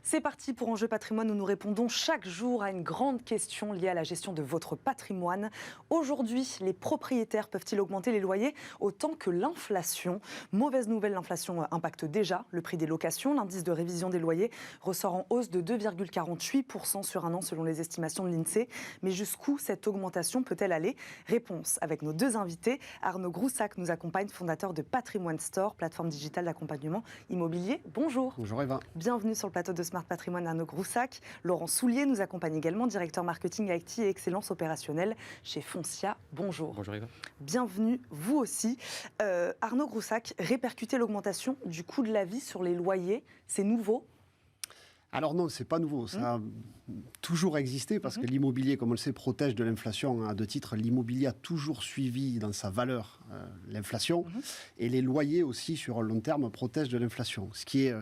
C'est parti pour Enjeu Patrimoine où nous répondons chaque jour à une grande question liée à la gestion de votre patrimoine. Aujourd'hui, les propriétaires peuvent-ils augmenter les loyers autant que l'inflation ? Mauvaise nouvelle, l'inflation impacte déjà le prix des locations. L'indice de révision des loyers ressort en hausse de 2,48% sur un an selon les estimations de l'INSEE. Mais jusqu'où cette augmentation peut-elle aller ? Réponse avec nos deux invités. Arnaud Groussac nous accompagne, fondateur de Patrimoine Store, plateforme digitale d'accompagnement immobilier. Bonjour. Bonjour Eva. Bienvenue sur le plateau de Smart Patrimoine, Arnaud Groussac. Laurent Soulier nous accompagne également, directeur marketing IT et excellence opérationnelle chez Foncia. Bonjour. Bonjour Eva. Bienvenue, vous aussi. Arnaud Groussac, répercuter l'augmentation du coût de la vie sur les loyers, c'est nouveau ? Alors non, c'est pas nouveau. Ça a toujours existé parce que l'immobilier, comme on le sait, protège de l'inflation. À deux titres, l'immobilier a toujours suivi dans sa valeur l'inflation et les loyers aussi, sur un long terme, protègent de l'inflation. Ce qui est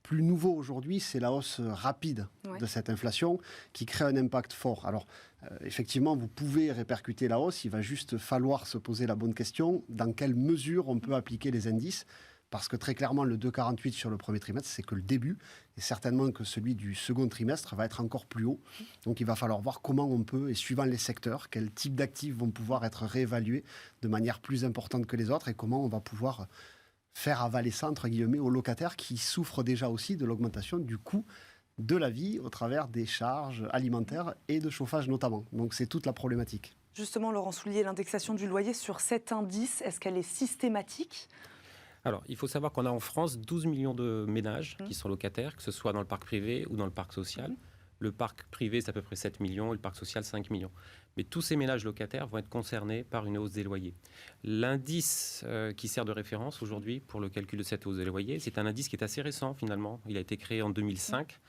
plus nouveau aujourd'hui, c'est la hausse rapide de cette inflation qui crée un impact fort. Alors, effectivement, vous pouvez répercuter la hausse. Il va juste falloir se poser la bonne question. Dans quelle mesure on peut appliquer les indices ? Parce que très clairement, le 2,48 sur le premier trimestre, c'est que le début. Et certainement que celui du second trimestre va être encore plus haut. Donc il va falloir voir comment on peut, et suivant les secteurs, quels types d'actifs vont pouvoir être réévalués de manière plus importante que les autres et comment on va pouvoir faire avaler ça, entre guillemets, aux locataires qui souffrent déjà aussi de l'augmentation du coût de la vie au travers des charges alimentaires et de chauffage notamment. Donc c'est toute la problématique. Justement, Laurent Soulier, l'indexation du loyer sur cet indice, est-ce qu'elle est systématique ? Alors, il faut savoir qu'on a en France 12 millions de ménages qui sont locataires, que ce soit dans le parc privé ou dans le parc social. Le parc privé, c'est à peu près 7 millions et le parc social, 5 millions. Mais tous ces ménages locataires vont être concernés par une hausse des loyers. L'indice qui sert de référence aujourd'hui pour le calcul de cette hausse des loyers, c'est un indice qui est assez récent finalement. Il a été créé en 2005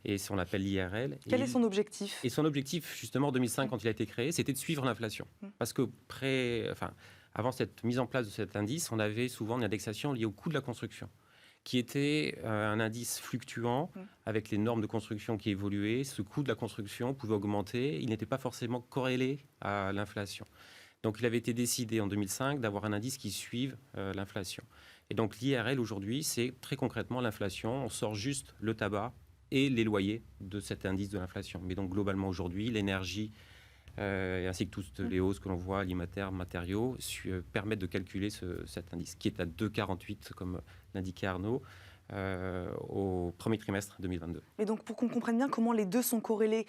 et on l'appelle l'IRL. Quel est son objectif ? Et son objectif, justement, en 2005, quand il a été créé, c'était de suivre l'inflation. Parce que avant cette mise en place de cet indice, on avait souvent une indexation liée au coût de la construction, qui était un indice fluctuant avec les normes de construction qui évoluaient. Ce coût de la construction pouvait augmenter. Il n'était pas forcément corrélé à l'inflation. Donc, il avait été décidé en 2005 d'avoir un indice qui suive l'inflation. Et donc, l'IRL aujourd'hui, c'est très concrètement l'inflation. On sort juste le tabac et les loyers de cet indice de l'inflation. Mais donc, globalement, aujourd'hui, l'énergie ainsi que toutes les hausses que l'on voit, alimentaires, matériaux, permettent de calculer cet indice, qui est à 2,48, comme l'indiquait Arnaud, au premier trimestre 2022. Et donc, pour qu'on comprenne bien comment les deux sont corrélés,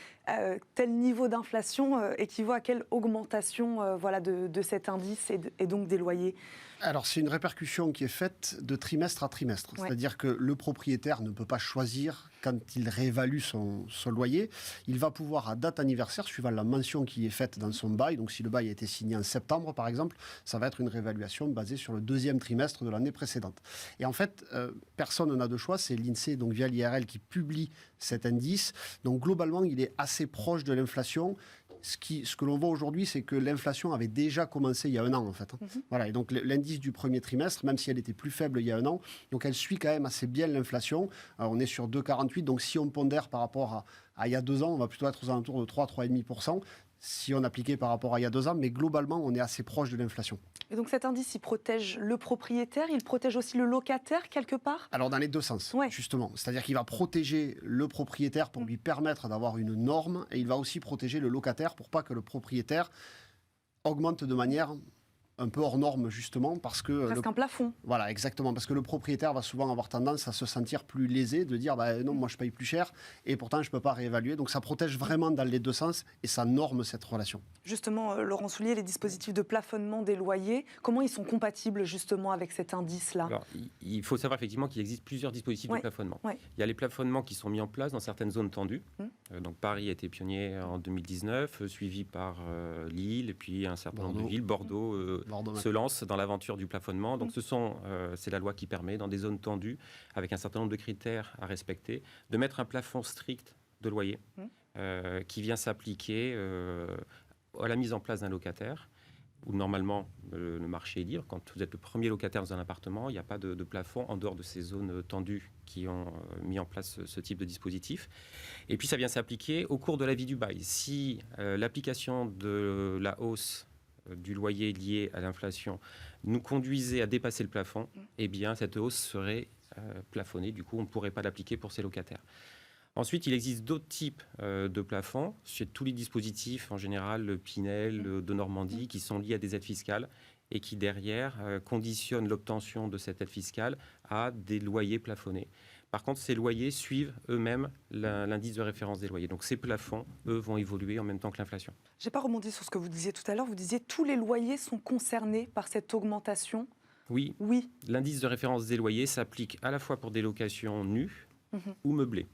tel niveau d'inflation équivaut à quelle augmentation de cet indice et donc des loyers ? Alors, c'est une répercussion qui est faite de trimestre à trimestre. Ouais. C'est-à-dire que le propriétaire ne peut pas choisir quand il réévalue son loyer. Il va pouvoir, à date anniversaire, suivant la mention qui est faite dans son bail, donc si le bail a été signé en septembre, par exemple, ça va être une réévaluation basée sur le deuxième trimestre de l'année précédente. Et en fait, personne n'a de choix. C'est l'INSEE, donc via l'IRL, qui publie cet indice. Donc, globalement, il est assez proche de l'inflation. Ce que l'on voit aujourd'hui, c'est que l'inflation avait déjà commencé il y a un an, en fait. Voilà, et donc l'indice du premier trimestre, même si elle était plus faible il y a un an, donc elle suit quand même assez bien l'inflation. On est sur 2,48, donc si on pondère par rapport à il y a 2 ans, on va plutôt être aux alentours de 3,5%, si on appliquait par rapport à il y a 2 ans, mais globalement, on est assez proche de l'inflation. Et donc cet indice, il protège le propriétaire, il protège aussi le locataire quelque part ? Alors dans les deux sens, justement. C'est-à-dire qu'il va protéger le propriétaire pour lui permettre d'avoir une norme et il va aussi protéger le locataire pour pas que le propriétaire augmente de manière un peu hors norme, justement, parce que... Presque un plafond. Voilà, exactement, parce que le propriétaire va souvent avoir tendance à se sentir plus lésé, de dire, non, moi je paye plus cher, et pourtant je ne peux pas réévaluer. Donc ça protège vraiment dans les deux sens, et ça norme cette relation. Justement, Laurent Soulier, les dispositifs de plafonnement des loyers, comment ils sont compatibles justement avec cet indice-là ? Alors, il faut savoir effectivement qu'il existe plusieurs dispositifs de plafonnement. Il y a les plafonnements qui sont mis en place dans certaines zones tendues. Donc Paris a été pionnier en 2019, suivi par Lille, et puis un certain nombre de villes, Bordeaux se lance dans l'aventure du plafonnement. Donc c'est la loi qui permet, dans des zones tendues, avec un certain nombre de critères à respecter, de mettre un plafond strict de loyer qui vient s'appliquer à la mise en place d'un locataire, où normalement le marché est libre. Quand vous êtes le premier locataire dans un appartement, il n'y a pas de plafond en dehors de ces zones tendues qui ont mis en place ce type de dispositif. Et puis ça vient s'appliquer au cours de la vie du bail. Si l'application de la hausse du loyer lié à l'inflation nous conduisait à dépasser le plafond, eh bien cette hausse serait plafonnée. Du coup, on ne pourrait pas l'appliquer pour ces locataires. Ensuite, il existe d'autres types de plafonds chez tous les dispositifs, en général le Pinel, le de Normandie, qui sont liés à des aides fiscales et qui, derrière, conditionnent l'obtention de cette aide fiscale à des loyers plafonnés. Par contre, ces loyers suivent eux-mêmes l'indice de référence des loyers. Donc ces plafonds, eux, vont évoluer en même temps que l'inflation. Je n'ai pas rebondi sur ce que vous disiez tout à l'heure. Vous disiez que tous les loyers sont concernés par cette augmentation. Oui. L'indice de référence des loyers s'applique à la fois pour des locations nues ou meublées.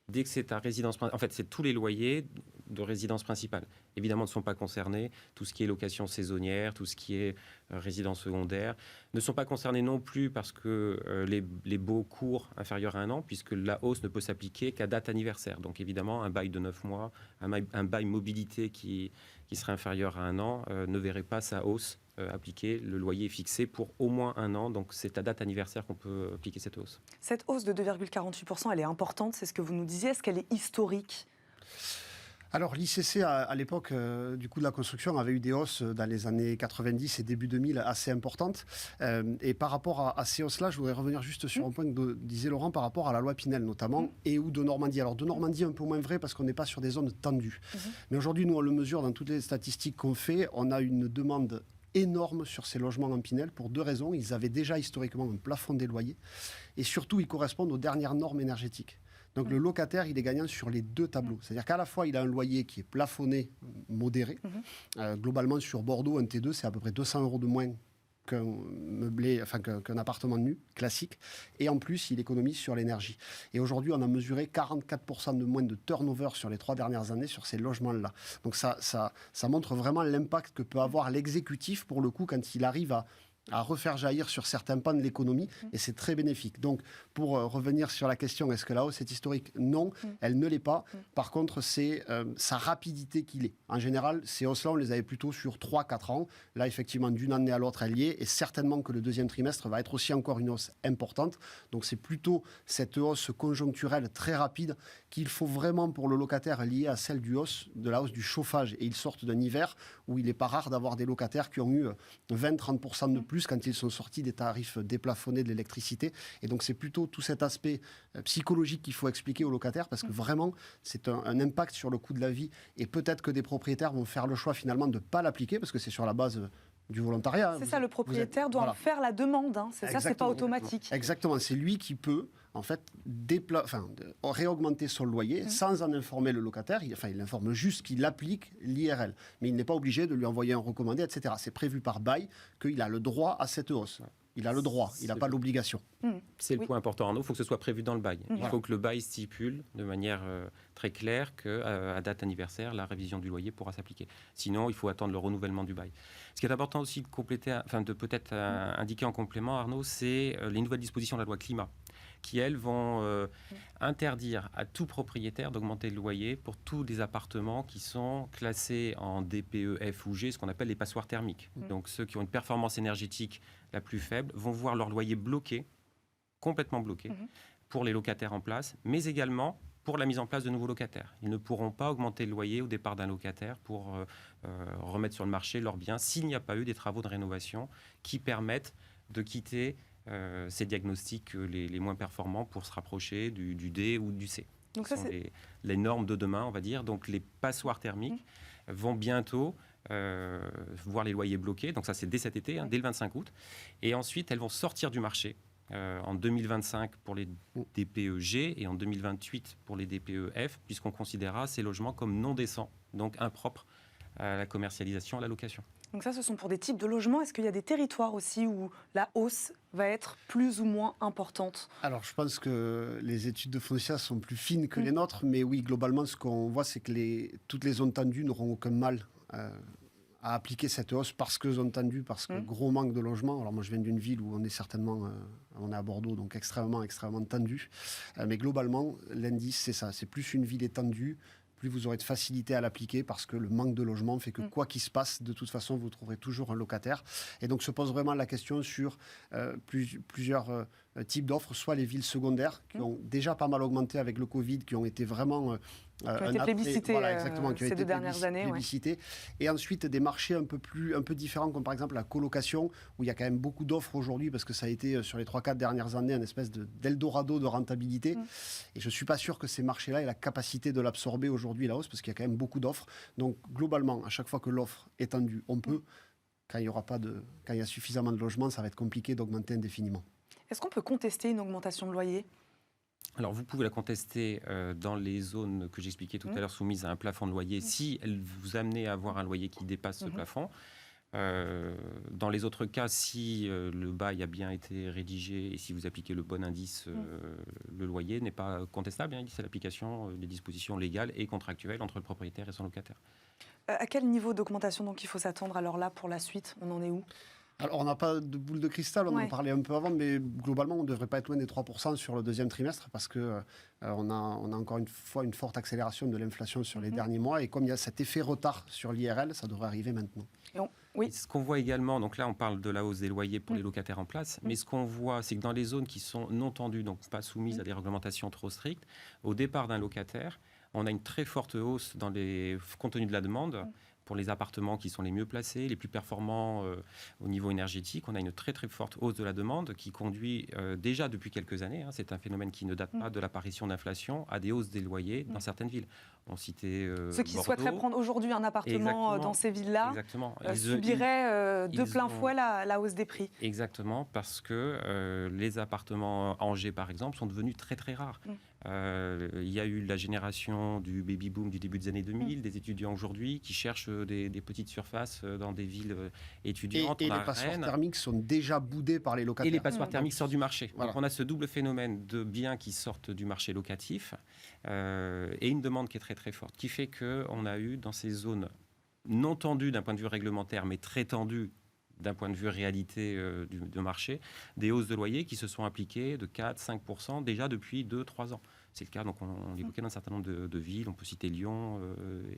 Dès que c'est à résidence principale, en fait, c'est tous les loyers de résidence principale. Évidemment, ne sont pas concernés. Tout ce qui est location saisonnière, tout ce qui est résidence secondaire, ne sont pas concernés non plus parce que les baux courts inférieurs à 1 an, puisque la hausse ne peut s'appliquer qu'à date anniversaire. Donc évidemment, un bail de 9 mois, un bail mobilité qui serait inférieur à 1 an, ne verrait pas sa hausse appliquée. Le loyer est fixé pour au moins 1 an, donc c'est à date anniversaire qu'on peut appliquer cette hausse. Cette hausse de 2,48%, elle est importante, c'est ce que vous nous disiez. Est-ce qu'elle est historique ? Alors l'ICC, à l'époque du coût de la construction, avait eu des hausses dans les années 90 et début 2000 assez importantes. Et par rapport à ces hausses-là, je voudrais revenir juste sur un point que disait Laurent par rapport à la loi Pinel notamment, et ou de Normandie. Alors de Normandie, un peu moins vrai parce qu'on n'est pas sur des zones tendues. Mais aujourd'hui, nous, on le mesure dans toutes les statistiques qu'on fait. On a une demande énorme sur ces logements en Pinel pour 2 raisons. Ils avaient déjà historiquement un plafond des loyers et surtout, ils correspondent aux dernières normes énergétiques. Donc le locataire, il est gagnant sur les 2 tableaux. C'est-à-dire qu'à la fois, il a un loyer qui est plafonné, modéré. Globalement, sur Bordeaux, un T2, c'est à peu près 200 € de moins qu'un meublé, enfin qu'un appartement nu classique. Et en plus, il économise sur l'énergie. Et aujourd'hui, on a mesuré 44% de moins de turnover sur les 3 dernières années sur ces logements-là. Donc ça montre vraiment l'impact que peut avoir l'exécutif, pour le coup, quand il arrive à refaire jaillir sur certains pans de l'économie, et c'est très bénéfique. Donc, pour revenir sur la question, est-ce que la hausse est historique ? Non, elle ne l'est pas. Par contre, c'est sa rapidité qu'il est. En général, ces hausses-là, on les avait plutôt sur 3-4 ans. Là, effectivement, d'une année à l'autre, elle y est, et certainement que le deuxième trimestre va être aussi encore une hausse importante. Donc, c'est plutôt cette hausse conjoncturelle très rapide qu'il faut vraiment pour le locataire liée à celle de la hausse du chauffage. Et ils sortent d'un hiver où il n'est pas rare d'avoir des locataires qui ont eu 20-30% de plus quand ils sont sortis des tarifs déplafonnés de l'électricité. Et donc, c'est plutôt tout cet aspect psychologique qu'il faut expliquer aux locataires parce que vraiment, c'est un impact sur le coût de la vie. Et peut-être que des propriétaires vont faire le choix finalement de ne pas l'appliquer parce que c'est sur la base du volontariat. C'est ça, le propriétaire doit en faire la demande. C'est ça, c'est pas automatique. Exactement, c'est lui qui peut en fait réaugmenter son loyer sans en informer le locataire. Il informe juste qu'il applique l'IRL, mais il n'est pas obligé de lui envoyer un recommandé, etc. C'est prévu par bail qu'il a le droit à cette hausse. Il a le droit, il n'a pas l'obligation. C'est le point important, Arnaud. Il faut que ce soit prévu dans le bail. Il faut que le bail stipule de manière très claire qu'à date anniversaire, la révision du loyer pourra s'appliquer. Sinon, il faut attendre le renouvellement du bail. Ce qui est important aussi de compléter, de peut-être indiquer en complément, Arnaud, c'est les nouvelles dispositions de la loi climat, qui, elles, vont interdire à tout propriétaire d'augmenter le loyer pour tous les appartements qui sont classés en DPE, F ou G, ce qu'on appelle les passoires thermiques. Donc, ceux qui ont une performance énergétique la plus faible vont voir leur loyer bloqué, complètement bloqué, pour les locataires en place, mais également pour la mise en place de nouveaux locataires. Ils ne pourront pas augmenter le loyer au départ d'un locataire pour remettre sur le marché leurs biens s'il n'y a pas eu des travaux de rénovation qui permettent de quitter ces diagnostics les moins performants pour se rapprocher du D ou du C. Donc ça, c'est les normes de demain, on va dire. Donc les passoires thermiques vont bientôt voir les loyers bloqués. Donc ça, c'est dès cet été, dès le 25 août. Et ensuite, elles vont sortir du marché en 2025 pour les DPE-G et en 2028 pour les DPE-F, puisqu'on considérera ces logements comme non décents, donc impropres à la commercialisation, à la location. Donc ça, ce sont pour des types de logements. Est-ce qu'il y a des territoires aussi où la hausse va être plus ou moins importante ? Alors, je pense que les études de Foncia sont plus fines que les nôtres, mais oui, globalement, ce qu'on voit, c'est que toutes les zones tendues n'auront aucun mal à appliquer cette hausse parce que zone tendue, parce que gros manque de logement. Alors moi, je viens d'une ville où on est certainement, on est à Bordeaux, donc extrêmement tendu. Mais globalement, l'indice, c'est ça. C'est plus une ville est tendue, plus vous aurez de facilité à l'appliquer parce que le manque de logement fait que quoi qu'il se passe, de toute façon, vous trouverez toujours un locataire. Et donc se pose vraiment la question sur plusieurs types d'offres, soit les villes secondaires qui ont déjà pas mal augmenté avec le Covid, qui ont été vraiment qui ont été plébiscités ces 2 dernières années. Ouais. Et ensuite, des marchés un peu différents, comme par exemple la colocation, où il y a quand même beaucoup d'offres aujourd'hui, parce que ça a été, sur les 3-4 dernières années, une espèce d'Eldorado de rentabilité. Et je ne suis pas sûr que ces marchés-là aient la capacité de l'absorber aujourd'hui, la hausse, parce qu'il y a quand même beaucoup d'offres. Donc, globalement, à chaque fois que l'offre est tendue, on peut. Quand il y a suffisamment de logements, ça va être compliqué d'augmenter indéfiniment. Est-ce qu'on peut contester une augmentation de loyer ? Alors, vous pouvez la contester dans les zones que j'expliquais tout à l'heure, soumises à un plafond de loyer, si elle vous amenait à avoir un loyer qui dépasse ce plafond. Dans les autres cas, si le bail a bien été rédigé et si vous appliquez le bon indice, le loyer n'est pas contestable. C'est l'application des dispositions légales et contractuelles entre le propriétaire et son locataire. À quel niveau d'augmentation donc il faut s'attendre alors là pour la suite ? On en est où ? Alors, on n'a pas de boule de cristal, on en parlait un peu avant, mais globalement, on ne devrait pas être loin des 3% sur le deuxième trimestre, parce qu'on a encore une fois une forte accélération de l'inflation sur les derniers mois, et comme il y a cet effet retard sur l'IRL, ça devrait arriver maintenant. Oui. Ce qu'on voit également, donc là on parle de la hausse des loyers pour les locataires en place, mais ce qu'on voit, c'est que dans les zones qui sont non tendues, donc pas soumises à des réglementations trop strictes, au départ d'un locataire, on a une très forte hausse compte tenu de la demande. Pour les appartements qui sont les mieux placés, les plus performants au niveau énergétique, on a une très très forte hausse de la demande qui conduit déjà depuis quelques années, c'est un phénomène qui ne date pas de l'apparition d'inflation, à des hausses des loyers dans certaines villes. On citait ceux qui Bordeaux. Souhaiteraient prendre aujourd'hui un appartement dans ces villes-là subiraient de plein fouet la hausse des prix. Exactement, parce que les appartements à Angers, par exemple, sont devenus très très rares. Il y a eu la génération du baby-boom du début des années 2000, des étudiants aujourd'hui qui cherchent des petites surfaces dans des villes étudiantes. Et les passoires thermiques sont déjà boudés par les locataires. Et les passoires thermiques sortent du marché. Voilà. Donc on a ce double phénomène de biens qui sortent du marché locatif et une demande qui est très très forte, qui fait qu'on a eu dans ces zones non tendues d'un point de vue réglementaire, mais très tendues d'un point de vue réalité du marché, des hausses de loyers qui se sont appliquées de 4-5% déjà depuis 2-3 ans. C'est le cas, donc on l'évoquait dans un certain nombre de villes, on peut citer Lyon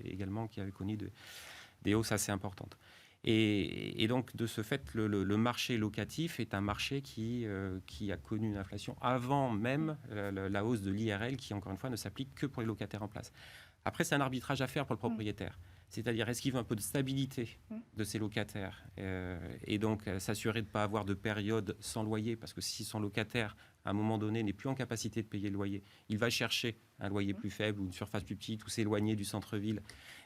également, qui avait connu des hausses assez importantes. Et donc, de ce fait, le marché locatif est un marché qui a connu une inflation avant même la hausse de l'IRL, qui, encore une fois, ne s'applique que pour les locataires en place. Après, c'est un arbitrage à faire pour le propriétaire. C'est-à-dire, est-ce qu'il veut un peu de stabilité de ses locataires et donc s'assurer de ne pas avoir de période sans loyer, parce que si son locataire, à un moment donné, n'est plus en capacité de payer le loyer, il va chercher un loyer plus faible ou une surface plus petite ou s'éloigner du centre-ville.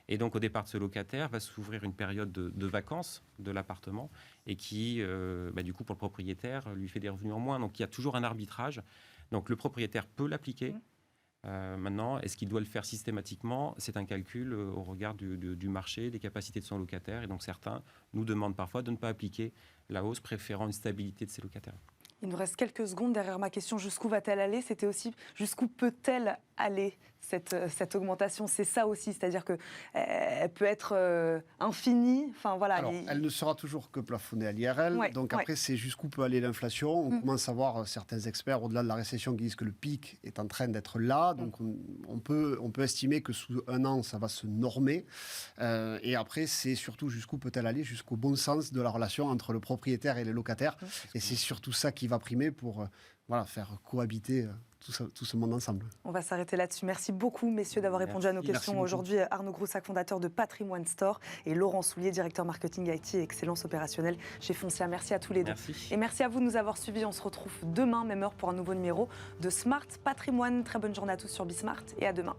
Et donc, au départ de ce locataire, va s'ouvrir une période de vacances de l'appartement et qui, du coup, pour le propriétaire, lui fait des revenus en moins. Donc, il y a toujours un arbitrage. Donc, le propriétaire peut l'appliquer. Maintenant, est-ce qu'il doit le faire systématiquement ? C'est un calcul au regard du marché, des capacités de son locataire. Et donc, certains nous demandent parfois de ne pas appliquer la hausse, préférant une stabilité de ses locataires. Il nous reste quelques secondes derrière ma question. Jusqu'où va-t-elle aller ? C'était aussi jusqu'où peut-elle aller cette augmentation ? C'est ça aussi, c'est-à-dire qu'elle peut être infinie. Enfin, voilà, alors, elle ne sera toujours que plafonnée à l'IRL. Donc après, c'est jusqu'où peut aller l'inflation. On commence à voir certains experts, au-delà de la récession, qui disent que le pic est en train d'être là. Donc on peut estimer que sous un an, ça va se normer. Et après, c'est surtout jusqu'où peut-elle aller, jusqu'au bon sens de la relation entre le propriétaire et les locataires. Et c'est surtout ça qui va primer pour faire cohabiter tout ce monde ensemble. On va s'arrêter là-dessus. Merci beaucoup, messieurs, d'avoir répondu à nos questions. Aujourd'hui, Arnaud Groussac, fondateur de Patrimoine Store, et Laurent Soulier, directeur marketing IT et excellence opérationnelle chez Foncia. Merci à tous les deux. Merci. Et merci à vous de nous avoir suivis. On se retrouve demain, même heure, pour un nouveau numéro de Smart Patrimoine. Très bonne journée à tous sur Bismart et à demain.